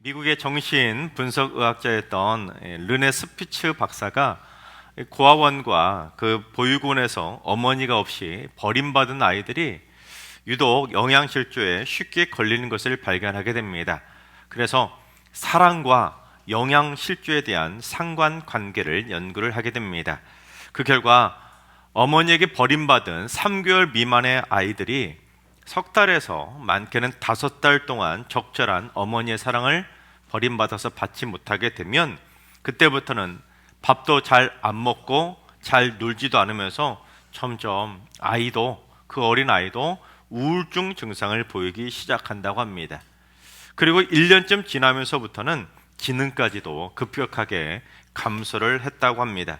미국의 정신 분석의학자였던 르네 스피츠 박사가 고아원과 그 보육원에서 어머니가 없이 버림받은 아이들이 유독 영양실조에 쉽게 걸리는 것을 발견하게 됩니다. 그래서 사랑과 영양실조에 대한 상관관계를 연구를 하게 됩니다. 그 결과 어머니에게 버림받은 3개월 미만의 아이들이 석 달에서 많게는 5달 동안 적절한 어머니의 사랑을 버림받아서 받지 못하게 되면 그때부터는 밥도 잘 안 먹고 잘 놀지도 않으면서 점점 그 어린 아이도 우울증 증상을 보이기 시작한다고 합니다. 그리고 1년쯤 지나면서부터는 지능까지도 급격하게 감소를 했다고 합니다.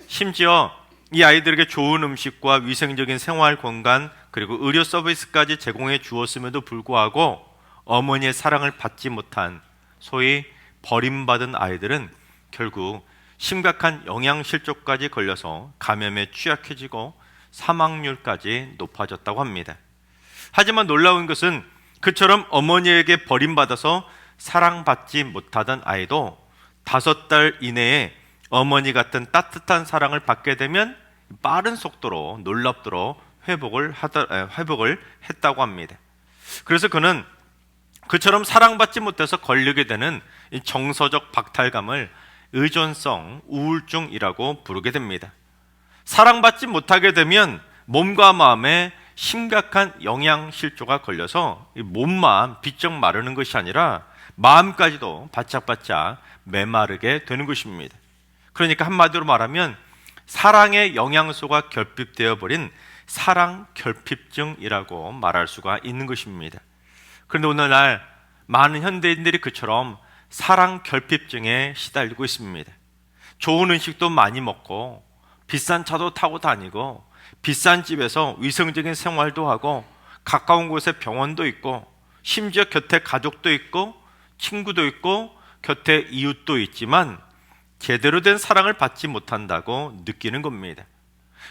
심지어 이 아이들에게 좋은 음식과 위생적인 생활 공간 그리고 의료 서비스까지 제공해 주었음에도 불구하고 어머니의 사랑을 받지 못한 소위 버림받은 아이들은 결국 심각한 영양실조까지 걸려서 감염에 취약해지고 사망률까지 높아졌다고 합니다. 하지만 놀라운 것은 그처럼 어머니에게 버림받아서 사랑받지 못하던 아이도 5달 이내에 어머니 같은 따뜻한 사랑을 받게 되면 빠른 속도로 놀랍도록 회복을 했다고 합니다. 그래서 그는 그처럼 사랑받지 못해서 걸리게 되는 이 정서적 박탈감을 의존성 우울증이라고 부르게 됩니다. 사랑받지 못하게 되면 몸과 마음에 심각한 영양실조가 걸려서 몸만 비쩍 마르는 것이 아니라 마음까지도 바짝바짝 메마르게 되는 것입니다. 그러니까 한마디로 말하면 사랑의 영양소가 결핍되어 버린 사랑 결핍증이라고 말할 수가 있는 것입니다. 그런데 오늘날 많은 현대인들이 그처럼 사랑 결핍증에 시달리고 있습니다. 좋은 음식도 많이 먹고 비싼 차도 타고 다니고 비싼 집에서 위생적인 생활도 하고 가까운 곳에 병원도 있고 심지어 곁에 가족도 있고 친구도 있고 곁에 이웃도 있지만 제대로 된 사랑을 받지 못한다고 느끼는 겁니다.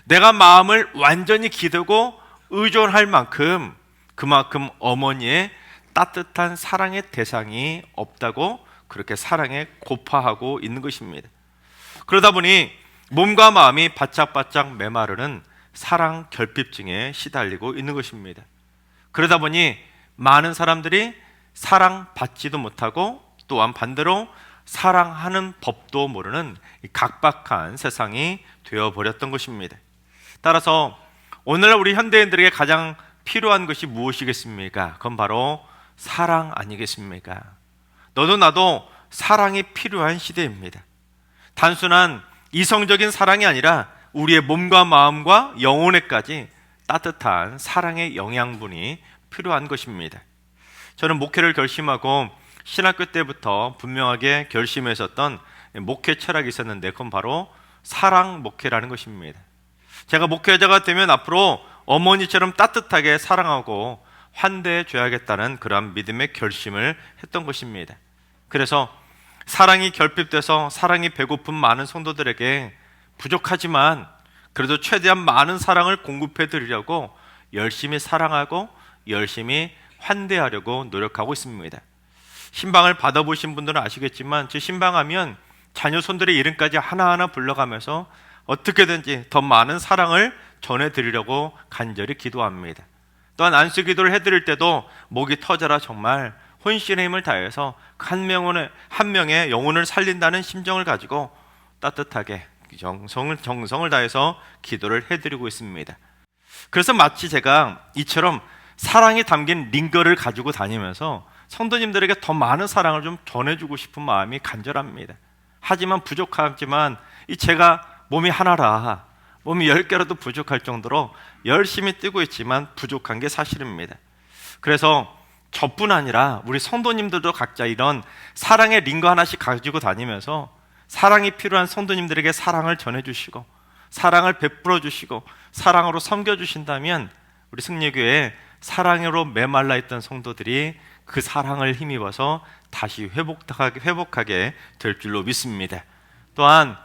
내가 마음을 완전히 기대고 의존할 만큼 그만큼 어머니의 따뜻한 사랑의 대상이 없다고 그렇게 사랑에 고파하고 있는 것입니다. 그러다 보니 몸과 마음이 바짝바짝 메마르는 사랑 결핍증에 시달리고 있는 것입니다. 그러다 보니 많은 사람들이 사랑받지도 못하고 또한 반대로 사랑하는 법도 모르는 각박한 세상이 되어버렸던 것입니다. 따라서 오늘날 우리 현대인들에게 가장 필요한 것이 무엇이겠습니까? 그건 바로 사랑 아니겠습니까? 너도 나도 사랑이 필요한 시대입니다. 단순한 이성적인 사랑이 아니라 우리의 몸과 마음과 영혼에까지 따뜻한 사랑의 영양분이 필요한 것입니다. 저는 목회를 결심하고 신학교 때부터 분명하게 결심했었던 목회 철학이 있었는데 그건 바로 사랑 목회라는 것입니다. 제가 목회자가 되면 앞으로 어머니처럼 따뜻하게 사랑하고 환대해 줘야겠다는 그러한 믿음의 결심을 했던 것입니다. 그래서 사랑이 결핍돼서 사랑이 배고픈 많은 성도들에게 부족하지만 그래도 최대한 많은 사랑을 공급해 드리려고 열심히 사랑하고 열심히 환대하려고 노력하고 있습니다. 신방을 받아보신 분들은 아시겠지만 제 신방하면 자녀 손들의 이름까지 하나하나 불러가면서 어떻게든지 더 많은 사랑을 전해드리려고 간절히 기도합니다. 또한 안수기도를 해드릴 때도 목이 터져라 정말 혼신의 힘을 다해서 한 명의 영혼을 살린다는 심정을 가지고 따뜻하게 정성을 다해서 기도를 해드리고 있습니다. 그래서 마치 제가 이처럼 사랑이 담긴 링거를 가지고 다니면서 성도님들에게 더 많은 사랑을 좀 전해주고 싶은 마음이 간절합니다. 하지만 부족하지만 제가 몸이 하나라 몸이 10개라도 부족할 정도로 열심히 뛰고 있지만 부족한 게 사실입니다. 그래서 저뿐 아니라 우리 성도님들도 각자 이런 사랑의 링거 하나씩 가지고 다니면서 사랑이 필요한 성도님들에게 사랑을 전해주시고 사랑을 베풀어 주시고 사랑으로 섬겨주신다면 우리 승리교회에 사랑으로 메말라 있던 성도들이 그 사랑을 힘입어서 다시 회복하게 될 줄로 믿습니다. 또한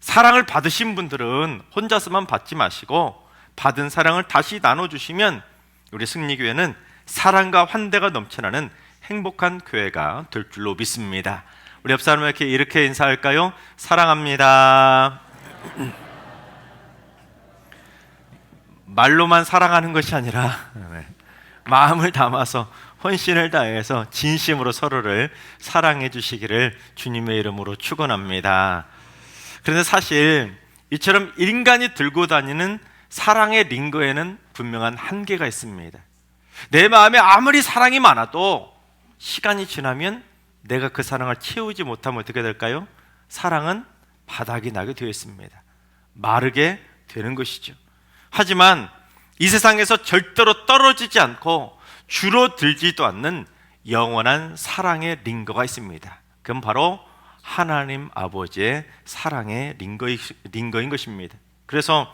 사랑을 받으신 분들은 혼자서만 받지 마시고 받은 사랑을 다시 나눠주시면 우리 승리교회는 사랑과 환대가 넘쳐나는 행복한 교회가 될 줄로 믿습니다. 우리 옆 사람에게 이렇게 인사할까요? 사랑합니다. 말로만 사랑하는 것이 아니라 마음을 담아서 헌신을 다해서 진심으로 서로를 사랑해 주시기를 주님의 이름으로 축원합니다. 그런데 사실 이처럼 인간이 들고 다니는 사랑의 링거에는 분명한 한계가 있습니다. 내 마음에 아무리 사랑이 많아도 시간이 지나면 내가 그 사랑을 채우지 못하면 어떻게 될까요? 사랑은 바닥이 나게 되어 있습니다. 마르게 되는 것이죠. 하지만 이 세상에서 절대로 떨어지지 않고 줄어들지도 않는 영원한 사랑의 링거가 있습니다. 그건 바로 하나님 아버지의 사랑의 링거인 것입니다. 그래서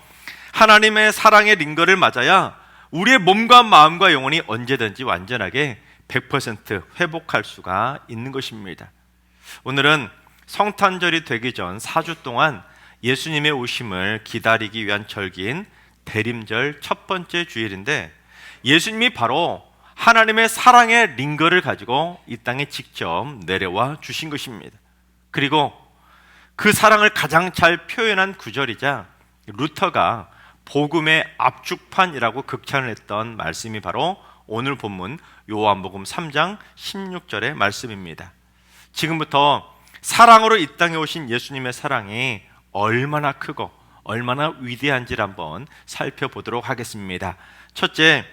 하나님의 사랑의 링거를 맞아야 우리의 몸과 마음과 영혼이 언제든지 완전하게 100% 회복할 수가 있는 것입니다. 오늘은 성탄절이 되기 전 4주 동안 예수님의 오심을 기다리기 위한 절기인 대림절 첫 번째 주일인데, 예수님이 바로 하나님의 사랑의 링거를 가지고 이 땅에 직접 내려와 주신 것입니다. 그리고 그 사랑을 가장 잘 표현한 구절이자 루터가 복음의 압축판이라고 극찬을 했던 말씀이 바로 오늘 본문 요한복음 3장 16절의 말씀입니다. 지금부터 사랑으로 이 땅에 오신 예수님의 사랑이 얼마나 크고 얼마나 위대한지를 한번 살펴보도록 하겠습니다. 첫째,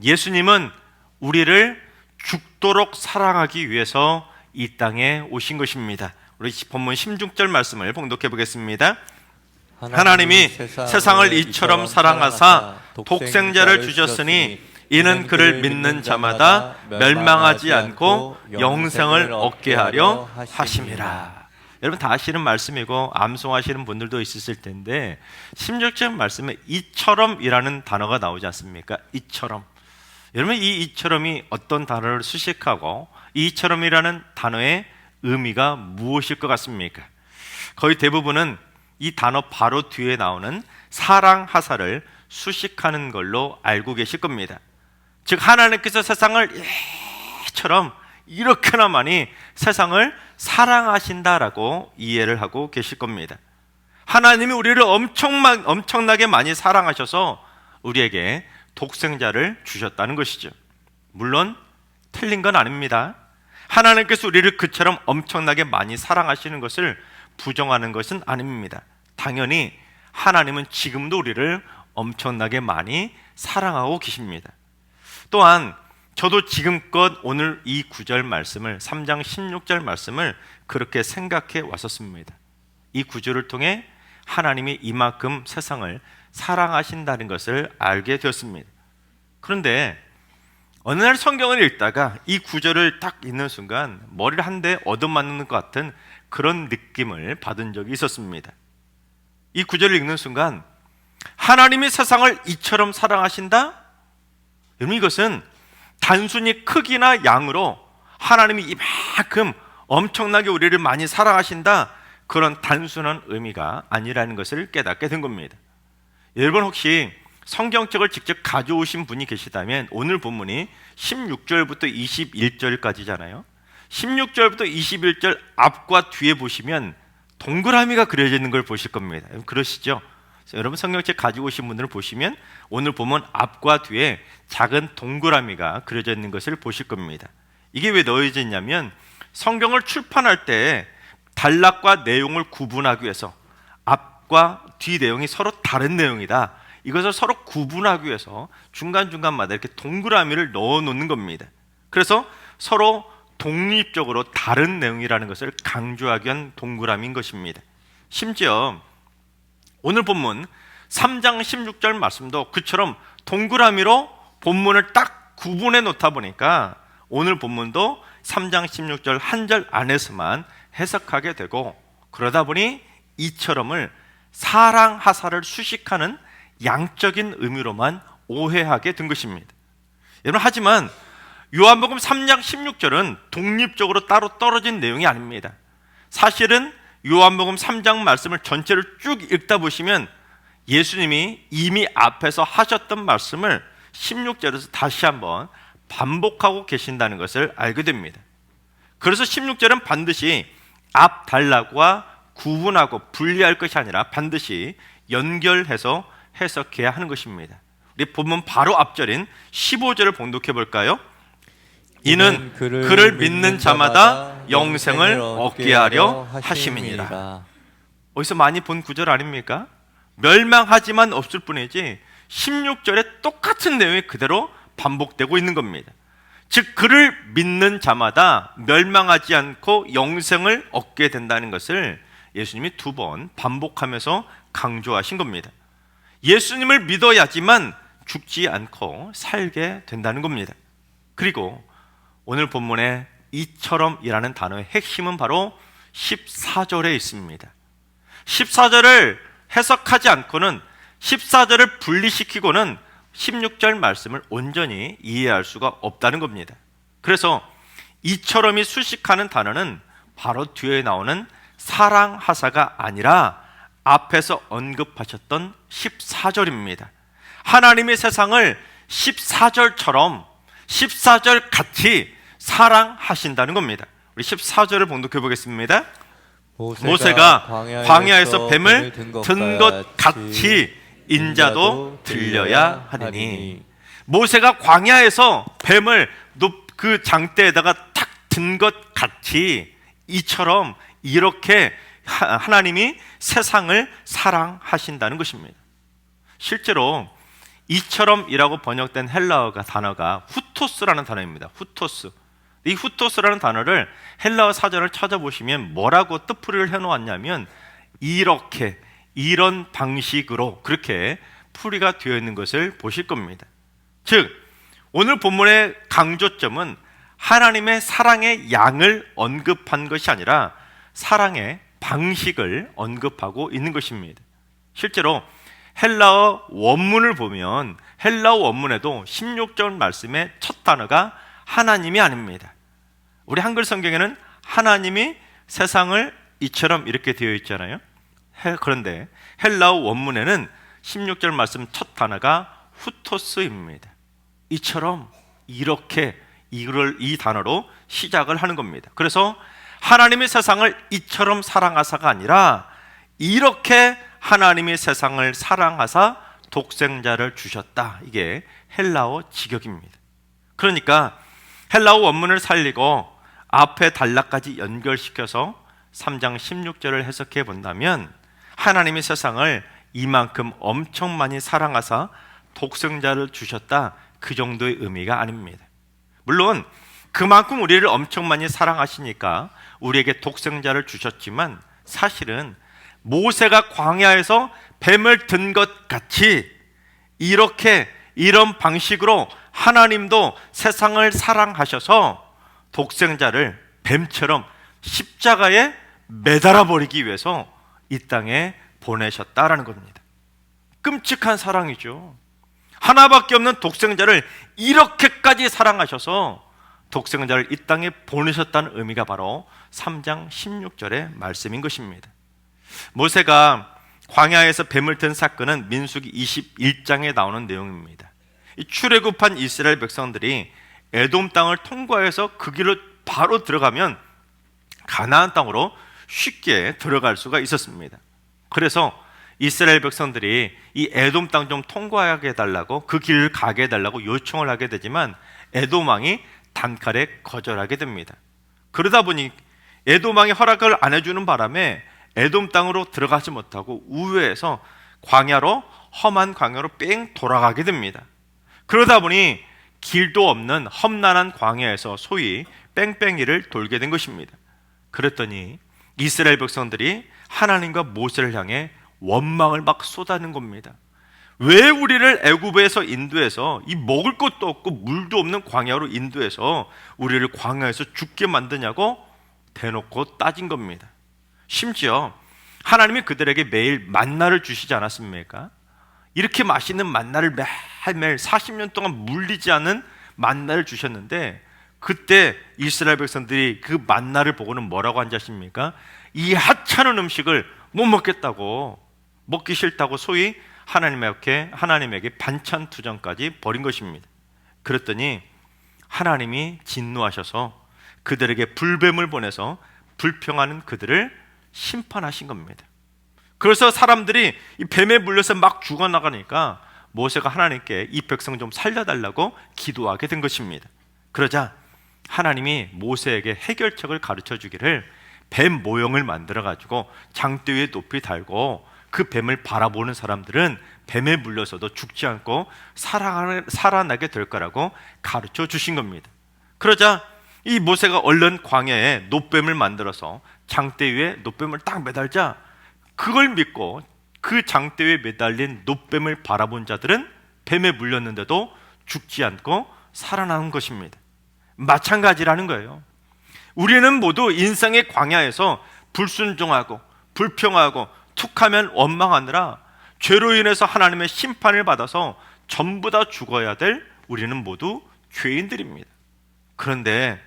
예수님은 우리를 죽도록 사랑하기 위해서 이 땅에 오신 것입니다. 우리 본문 16절 말씀을 봉독해 보겠습니다. 하나님이 세상을 이처럼 사랑하사 독생자를 주셨으니 이는 그를 믿는 자마다 멸망하지 않고 영생을 얻게 하려 하심이라. 여러분 다 아시는 말씀이고 암송하시는 분들도 있으실 텐데 16절 말씀에 이처럼이라는 단어가 나오지 않습니까? 이처럼. 여러분 이 이처럼이 어떤 단어를 수식하고 이처럼이라는 단어의 의미가 무엇일 것 같습니까? 거의 대부분은 이 단어 바로 뒤에 나오는 사랑하사를 수식하는 걸로 알고 계실 겁니다. 즉 하나님께서 세상을 이처럼 이렇게나 많이 세상을 사랑하신다라고 이해를 하고 계실 겁니다. 하나님이 우리를 엄청나게 많이 사랑하셔서 우리에게 독생자를 주셨다는 것이죠. 물론 틀린 건 아닙니다. 하나님께서 우리를 그처럼 엄청나게 많이 사랑하시는 것을 부정하는 것은 아닙니다. 당연히 하나님은 지금도 우리를 엄청나게 많이 사랑하고 계십니다. 또한 저도 지금껏 오늘 이 9절 말씀을 3장 16절 말씀을 그렇게 생각해 왔었습니다. 이 구절을 통해 하나님이 이만큼 세상을 사랑하신다는 것을 알게 되었습니다. 그런데 어느 날 성경을 읽다가 이 구절을 딱 읽는 순간 머리를 한 대 얻어맞는 것 같은 그런 느낌을 받은 적이 있었습니다. 이 구절을 읽는 순간 하나님이 세상을 이처럼 사랑하신다? 여러분 이것은 단순히 크기나 양으로 하나님이 이만큼 엄청나게 우리를 많이 사랑하신다, 그런 단순한 의미가 아니라는 것을 깨닫게 된 겁니다. 여러분 혹시 성경책을 직접 가져오신 분이 계시다면 오늘 본문이 16절부터 21절까지잖아요. 16절부터 21절 앞과 뒤에 보시면 동그라미가 그려져 있는 걸 보실 겁니다. 그러시죠? 여러분 성경책 가지고 오신 분들을 보시면 오늘 보면 앞과 뒤에 작은 동그라미가 그려져 있는 것을 보실 겁니다. 이게 왜 넣어져 있냐면 성경을 출판할 때 단락과 내용을 구분하기 위해서 앞과 뒤 내용이 서로 다른 내용이다, 이것을 서로 구분하기 위해서 중간중간마다 이렇게 동그라미를 넣어 놓는 겁니다. 그래서 서로 독립적으로 다른 내용이라는 것을 강조하기 위한 동그라미인 것입니다. 심지어 오늘 본문 3장 16절 말씀도 그처럼 동그라미로 본문을 딱 구분해 놓다 보니까 오늘 본문도 3장 16절 한 절 안에서만 해석하게 되고, 그러다 보니 이처럼을 사랑하사를 수식하는 양적인 의미로만 오해하게 된 것입니다. 여러분 하지만 요한복음 3장 16절은 독립적으로 따로 떨어진 내용이 아닙니다. 사실은 요한복음 3장 말씀을 전체를 쭉 읽다 보시면 예수님이 이미 앞에서 하셨던 말씀을 16절에서 다시 한번 반복하고 계신다는 것을 알게 됩니다. 그래서 16절은 반드시 앞 단락과 구분하고 분리할 것이 아니라 반드시 연결해서 해석해야 하는 것입니다. 우리 본문 바로 앞절인 15절을 봉독해 볼까요? 이는 그를 믿는 자마다 영생을 얻게 하려 하심이니라. 어디서 많이 본 구절 아닙니까? 멸망하지만 없을 뿐이지 16절에 똑같은 내용이 그대로 반복되고 있는 겁니다. 즉 그를 믿는 자마다 멸망하지 않고 영생을 얻게 된다는 것을 예수님이 2번 반복하면서 강조하신 겁니다. 예수님을 믿어야지만 죽지 않고 살게 된다는 겁니다. 그리고 오늘 본문에 이처럼이라는 단어의 핵심은 바로 14절에 있습니다. 14절을 해석하지 않고는 14절을 분리시키고는 16절 말씀을 온전히 이해할 수가 없다는 겁니다. 그래서 이처럼이 수식하는 단어는 바로 뒤에 나오는 사랑하사가 아니라 앞에서 언급하셨던 14절입니다. 하나님의 세상을 14절처럼 14절 같이 사랑하신다는 겁니다. 우리 14절을 봉독해 보겠습니다. 모세가 광야에서 뱀을 든 것 같이 인자도 들려야 하리니. 모세가 광야에서 뱀을 그 장대에다가 탁 든 것 같이 이처럼 이렇게 하나님이 세상을 사랑하신다는 것입니다. 실제로 이처럼이라고 번역된 헬라어가 단어가 후토스라는 단어입니다. 후토스. 이 후토스라는 단어를 헬라어 사전을 찾아보시면 뭐라고 뜻풀이를 해놓았냐면 이렇게, 이런 방식으로 그렇게 풀이가 되어 있는 것을 보실 겁니다. 즉 오늘 본문의 강조점은 하나님의 사랑의 양을 언급한 것이 아니라 사랑의 방식을 언급하고 있는 것입니다. 실제로 헬라어 원문을 보면 헬라어 원문에도 16절 말씀의 첫 단어가 하나님이 아닙니다. 우리 한글 성경에는 하나님이 세상을 이처럼 이렇게 되어 있잖아요. 그런데 헬라어 원문에는 16절 말씀 첫 단어가 후토스입니다. 이처럼, 이렇게, 이 단어로 시작을 하는 겁니다. 그래서 하나님이 세상을 이처럼 사랑하사가 아니라 이렇게 하나님이 세상을 사랑하사 독생자를 주셨다. 이게 헬라어 직역입니다. 그러니까 헬라어 원문을 살리고 앞에 단락까지 연결시켜서 3장 16절을 해석해 본다면 하나님이 세상을 이만큼 엄청 많이 사랑하사 독생자를 주셨다. 그 정도의 의미가 아닙니다. 물론 그만큼 우리를 엄청 많이 사랑하시니까 우리에게 독생자를 주셨지만 사실은 모세가 광야에서 뱀을 든 것 같이 이런 방식으로 하나님도 세상을 사랑하셔서 독생자를 뱀처럼 십자가에 매달아 버리기 위해서 이 땅에 보내셨다라는 겁니다. 끔찍한 사랑이죠. 하나밖에 없는 독생자를 이렇게까지 사랑하셔서 독생자를 이 땅에 보내셨다는 의미가 바로 3장 16절의 말씀인 것입니다. 모세가 광야에서 뱀을 든 사건은 민수기 21장에 나오는 내용입니다. 이 출애굽한 이스라엘 백성들이 에돔 땅을 통과해서 그 길로 바로 들어가면 가나안 땅으로 쉽게 들어갈 수가 있었습니다. 그래서 이스라엘 백성들이 이 에돔 땅 좀 통과하게 해달라고, 그 길을 가게 해달라고 요청을 하게 되지만 에돔 왕이 단칼에 거절하게 됩니다. 그러다 보니 에돔 왕이 허락을 안 해주는 바람에 에돔 땅으로 들어가지 못하고 우회해서 험한 광야로 뺑 돌아가게 됩니다. 그러다 보니 길도 없는 험난한 광야에서 소위 뺑뺑이를 돌게 된 것입니다. 그랬더니 이스라엘 백성들이 하나님과 모세를 향해 원망을 막 쏟아내는 겁니다. 왜 우리를 애굽에서 인도해서 이 먹을 것도 없고 물도 없는 광야로 인도해서 우리를 광야에서 죽게 만드냐고 대놓고 따진 겁니다. 심지어 하나님이 그들에게 매일 만나를 주시지 않았습니까? 이렇게 맛있는 만나를 매일매일 40년 동안 물리지 않은 만나를 주셨는데 그때 이스라엘 백성들이 그 만나를 보고는 뭐라고 한지 아십니까? 이 하찮은 음식을 못 먹겠다고, 먹기 싫다고 소위 하나님에게 반찬 투정까지 벌인 것입니다. 그랬더니 하나님이 진노하셔서 그들에게 불뱀을 보내서 불평하는 그들을 심판하신 겁니다. 그래서 사람들이 이 뱀에 물려서 막 죽어나가니까 모세가 하나님께 이 백성 좀 살려달라고 기도하게 된 것입니다. 그러자 하나님이 모세에게 해결책을 가르쳐 주기를 뱀 모형을 만들어 가지고 장대 위에 높이 달고 그 뱀을 바라보는 사람들은 뱀에 물려서도 죽지 않고 살아나게 될 거라고 가르쳐 주신 겁니다. 그러자 이 모세가 얼른 광야에 놋뱀을 만들어서 장대 위에 놋뱀을 딱 매달자 그걸 믿고 그 장대 위에 매달린 놋뱀을 바라본 자들은 뱀에 물렸는데도 죽지 않고 살아나는 것입니다. 마찬가지라는 거예요. 우리는 모두 인생의 광야에서 불순종하고 불평하고 툭하면 원망하느라 죄로 인해서 하나님의 심판을 받아서 전부 다 죽어야 될 우리는 모두 죄인들입니다. 그런데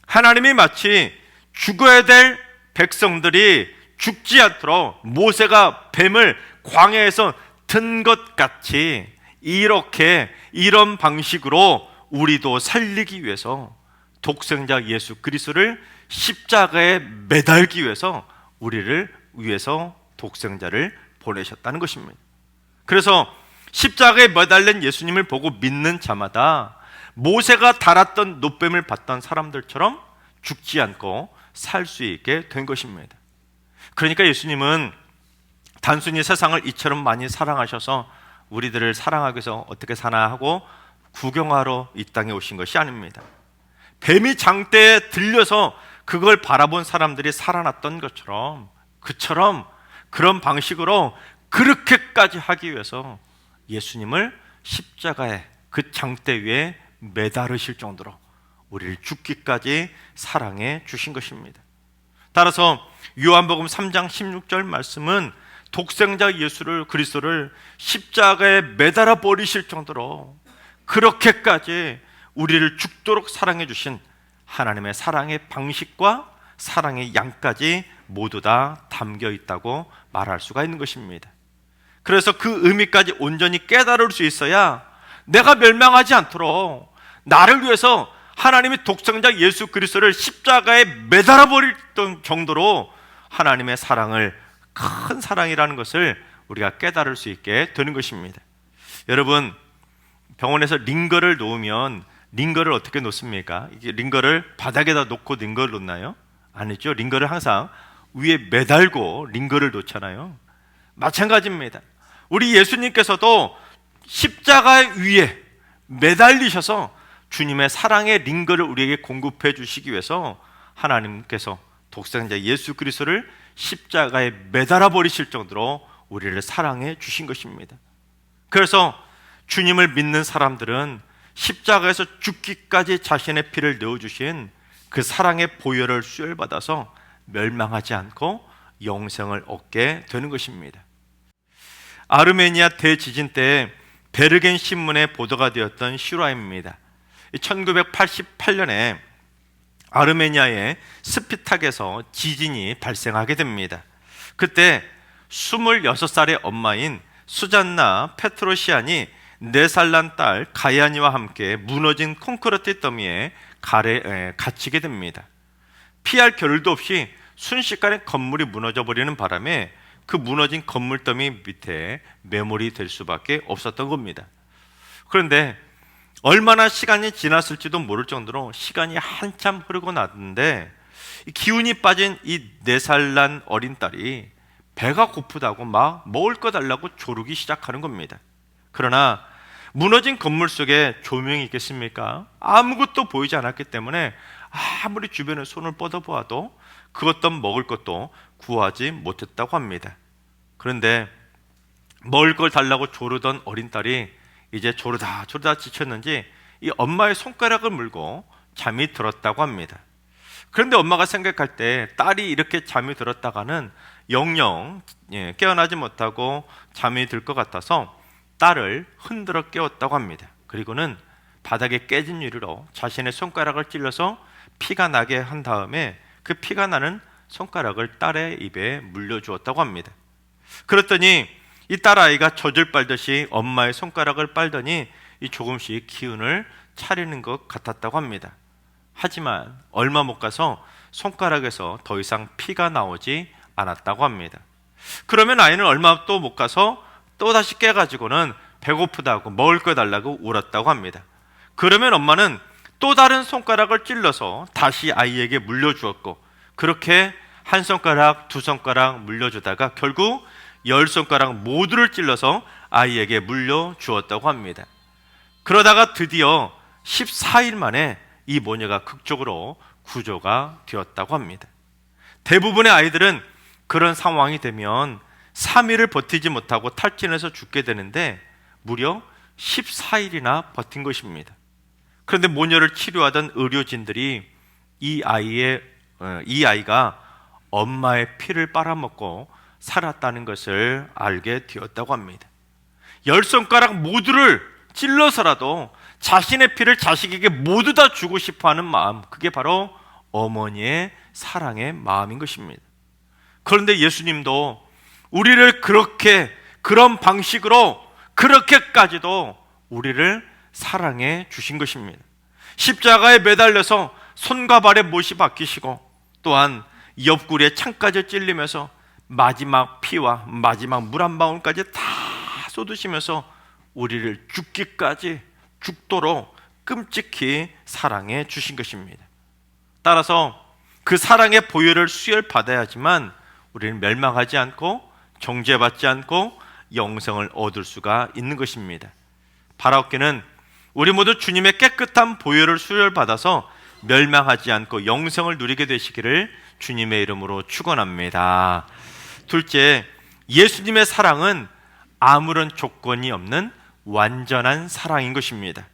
하나님이 마치 죽어야 될 백성들이 죽지 않도록 모세가 뱀을 광야에서 든 것 같이 이런 방식으로 우리도 살리기 위해서 독생자 예수 그리스도를 십자가에 매달기 위해서 우리를 위해서 독생자를 보내셨다는 것입니다. 그래서 십자가에 매달린 예수님을 보고 믿는 자마다 모세가 달았던 놋뱀을 받던 사람들처럼 죽지 않고 살 수 있게 된 것입니다. 그러니까 예수님은 단순히 세상을 이처럼 많이 사랑하셔서 우리들을 사랑하기 위해서 어떻게 사나 하고 구경하러 이 땅에 오신 것이 아닙니다. 뱀이 장대에 들려서 그걸 바라본 사람들이 살아났던 것처럼 그런 방식으로 그렇게까지 하기 위해서 예수님을 십자가에 그 장대 위에 매달으실 정도로 우리를 죽기까지 사랑해 주신 것입니다. 따라서 요한복음 3장 16절 말씀은 독생자 예수를 그리스도를 십자가에 매달아 버리실 정도로 그렇게까지 우리를 죽도록 사랑해 주신 하나님의 사랑의 방식과 사랑의 양까지 모두 다 담겨 있다고 말할 수가 있는 것입니다. 그래서 그 의미까지 온전히 깨달을 수 있어야 내가 멸망하지 않도록 나를 위해서 하나님이 독생자 예수 그리스도를 십자가에 매달아 버릴 정도로 하나님의 사랑을 큰 사랑이라는 것을 우리가 깨달을 수 있게 되는 것입니다. 여러분, 병원에서 링거를 놓으면 링거를 어떻게 놓습니까? 이게 링거를 바닥에다 놓고 링거를 놓나요? 아니죠. 링거를 항상 위에 매달고 링거를 놓잖아요. 마찬가지입니다. 우리 예수님께서도 십자가 위에 매달리셔서 주님의 사랑의 링거를 우리에게 공급해 주시기 위해서 하나님께서 독생자 예수 그리스도를 십자가에 매달아 버리실 정도로 우리를 사랑해 주신 것입니다. 그래서 주님을 믿는 사람들은 십자가에서 죽기까지 자신의 피를 내어주신 그 사랑의 보혈을 수혈받아서 멸망하지 않고 영생을 얻게 되는 것입니다. 아르메니아 대지진 때 베르겐 신문에 보도가 되었던 실화입니다. 1988년에 아르메니아의 스피탁에서 지진이 발생하게 됩니다. 그때 26살의 엄마인 수잔나 페트로시안이 4살 난 딸 가야니와 함께 무너진 콘크리트 더미에 갇히게 됩니다. 피할 겨를도 없이 순식간에 건물이 무너져 버리는 바람에 그 무너진 건물 더미 밑에 매몰이 될 수밖에 없었던 겁니다. 그런데 얼마나 시간이 지났을지도 모를 정도로 시간이 한참 흐르고 났는데 기운이 빠진 이 4살 난 어린 딸이 배가 고프다고 막 먹을 거 달라고 조르기 시작하는 겁니다. 그러나 무너진 건물 속에 조명이 있겠습니까? 아무것도 보이지 않았기 때문에 아무리 주변에 손을 뻗어보아도 그것도 먹을 것도 구하지 못했다고 합니다. 그런데 먹을 걸 달라고 조르던 어린 딸이 이제 조르다 지쳤는지 이 엄마의 손가락을 물고 잠이 들었다고 합니다. 그런데 엄마가 생각할 때 딸이 이렇게 잠이 들었다가는 영영 깨어나지 못하고 잠이 들 것 같아서 딸을 흔들어 깨웠다고 합니다. 그리고는 바닥에 깨진 유리로 자신의 손가락을 찔러서 피가 나게 한 다음에 그 피가 나는 손가락을 딸의 입에 물려주었다고 합니다. 그랬더니 이 딸아이가 젖을 빨듯이 엄마의 손가락을 빨더니 이 조금씩 기운을 차리는 것 같았다고 합니다. 하지만 얼마 못 가서 손가락에서 더 이상 피가 나오지 않았다고 합니다. 그러면 아이는 얼마 또 못 가서 또다시 깨가지고는 배고프다고 먹을 거 달라고 울었다고 합니다. 그러면 엄마는 또 다른 손가락을 찔러서 다시 아이에게 물려주었고, 그렇게 한 손가락, 두 손가락 물려주다가 결국 10손가락 모두를 찔러서 아이에게 물려주었다고 합니다. 그러다가 드디어 14일 만에 이 모녀가 극적으로 구조가 되었다고 합니다. 대부분의 아이들은 그런 상황이 되면 3일을 버티지 못하고 탈진해서 죽게 되는데 무려 14일이나 버틴 것입니다. 그런데 모녀를 치료하던 의료진들이 이 아이가 엄마의 피를 빨아먹고 살았다는 것을 알게 되었다고 합니다. 10손가락 모두를 찔러서라도 자신의 피를 자식에게 모두 다 주고 싶어하는 마음, 그게 바로 어머니의 사랑의 마음인 것입니다. 그런데 예수님도 우리를 그런 방식으로 그렇게까지도 우리를 사랑해 주신 것입니다. 십자가에 매달려서 손과 발에 못이 박히시고, 또한 옆구리에 창까지 찔리면서 마지막 피와 마지막 물 한 방울까지 다 쏟으시면서 우리를 죽도록 끔찍히 사랑해 주신 것입니다. 따라서 그 사랑의 보혈을 수혈받아야지만 우리는 멸망하지 않고 정죄받지 않고 영생을 얻을 수가 있는 것입니다. 바라옵기는 우리 모두 주님의 깨끗한 보혈을 수혈받아서 멸망하지 않고 영생을 누리게 되시기를 주님의 이름으로 축원합니다. 둘째, 예수님의 사랑은 아무런 조건이 없는 완전한 사랑인 것입니다.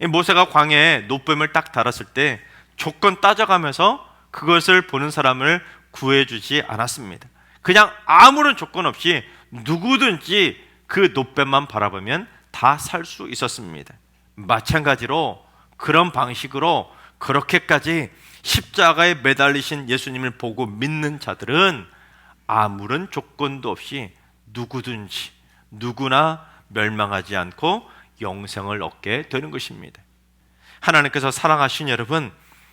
모세가 광야에 노뱀을 딱 달았을 때 조건 따져가면서 그것을 보는 사람을 구해주지 않았습니다. 그냥 아무런 조건 없이 누구든지 그 노뱀만 바라보면 다 살 수 있었습니다. 마찬가지로 그런 방식으로 그렇게까지 십자가에 매달리신 예수님을 보고 믿는 자들은 아무런 조건도 없이 누구든지 누구나 멸망하지 않고 영생을 얻게 되는 것입니다. 하나님께서 사랑하신 여러분,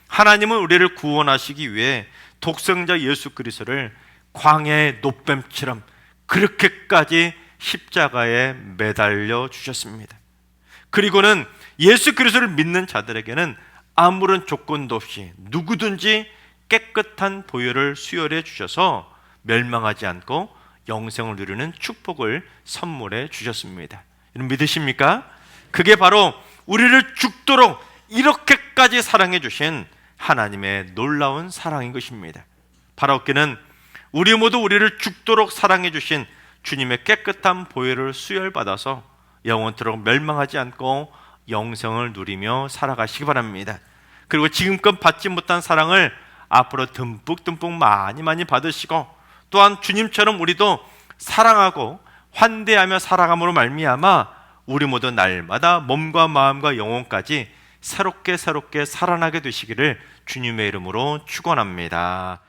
하나님은 우리를 구원하시기 위해 독생자 예수 그리스도를 광야의 노뱀처럼 그렇게까지 십자가에 매달려 주셨습니다. 그리고는 예수 그리스도를 믿는 자들에게는 아무런 조건도 없이 누구든지 깨끗한 보혈을 수혈해 주셔서 멸망하지 않고 영생을 누리는 축복을 선물해 주셨습니다. 여러분 믿으십니까? 그게 바로 우리를 죽도록 이렇게까지 사랑해 주신 하나님의 놀라운 사랑인 것입니다. 바라옵기는 우리 모두 우리를 죽도록 사랑해 주신 주님의 깨끗한 보혈을 수혈받아서 영원토록 멸망하지 않고 영생을 누리며 살아가시기 바랍니다. 그리고 지금껏 받지 못한 사랑을 앞으로 듬뿍듬뿍 많이 받으시고, 또한 주님처럼 우리도 사랑하고 환대하며 살아감으로 말미암아 우리 모두 날마다 몸과 마음과 영혼까지 새롭게 살아나게 되시기를 주님의 이름으로 축원합니다.